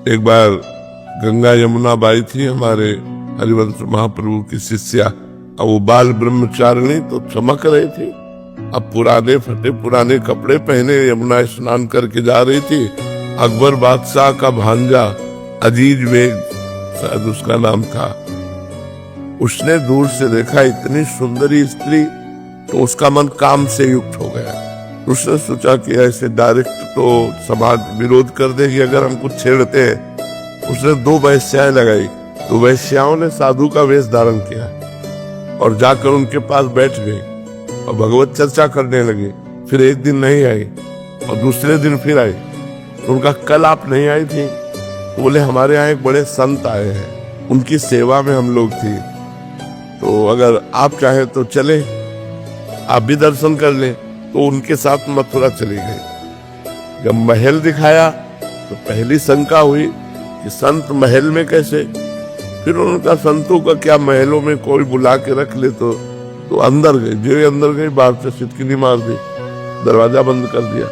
एक बार गंगा यमुना बाई थी हमारे हरिवंश महाप्रभु की शिष्या, अब वो बाल ब्रह्मचारिणी तो चमक रही थी। अब पुराने फटे पुराने कपड़े पहने यमुना स्नान करके जा रही थी। अकबर बादशाह का भांजा अजीज बेग शायद उसका नाम था, उसने दूर से देखा इतनी सुंदरी स्त्री तो उसका मन काम से युक्त हो गया। उसने सोचा कि ऐसे डायरेक्ट तो समाज विरोध कर देगी अगर हम कुछ छेड़ते हैं। उसने 2 वैश्याएं लगाई, तो वैश्याओं ने साधु का वेश धारण किया और जाकर उनके पास बैठ गई और भगवत चर्चा करने लगी। फिर एक दिन नहीं आई और दूसरे दिन फिर आई। उनका कल आप नहीं आई थी? तो बोले हमारे यहाँ एक बड़े संत आए हैं, उनकी सेवा में हम लोग थी, तो अगर आप चाहें तो चले, आप भी दर्शन कर लें। तो उनके साथ मथुरा चली गई। जब महल दिखाया तो पहली शंका हुई कि संत महल में कैसे। फिर उनका संतों का क्या, महलों में कोई बुला के रख ले तो अंदर गई। जो अंदर गई बाहर से सिटकिनी मार दी, दरवाजा बंद कर दिया।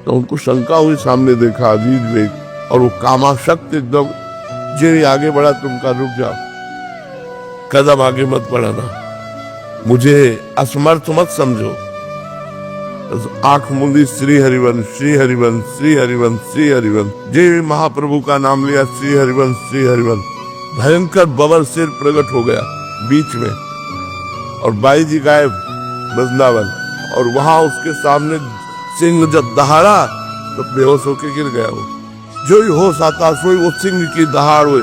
तो उनको शंका हुई, सामने देखा अजीज बेग और वो कामाशक्त एकदम। जे आगे बढ़ा, तुमका रुक जाओ, कदम आगे मत बढ़ाना, मुझे असमर्थ मत समझो। आंख मूंदी, श्री हरिवंश श्री हरिवंश श्री हरिवंश श्री हरिवंश। जे महाप्रभु का नाम लिया, श्री हरिवंश श्री हरिवंश। भयंकर बबर सिर प्रकट हो गया बीच में और बाई जी गायब वृंदावन। और वहां उसके सामने सिंह जब दहाड़ा तो बेहोश होके गिर गया। वो जो ही होश आता सोई वो सिंह की दहाड़ हुई,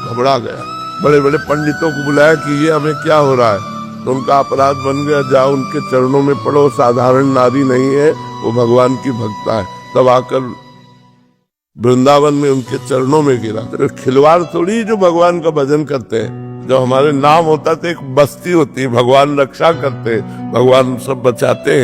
घबरा गया। बड़े बड़े पंडितों को बुलाया कि ये हमें क्या हो रहा है। तो उनका अपराध बन गया, जाओ उनके चरणों में पड़ो, साधारण नारी नहीं है, वो भगवान की भक्ता है। तब आकर वृंदावन में उनके चरणों में गिरा। तो खिलवाड़ थोड़ी जो भगवान का भजन करते हैं। जब हमारे नाम होता तो एक बस्ती होती है, भगवान रक्षा करते हैं, भगवान सब बचाते हैं।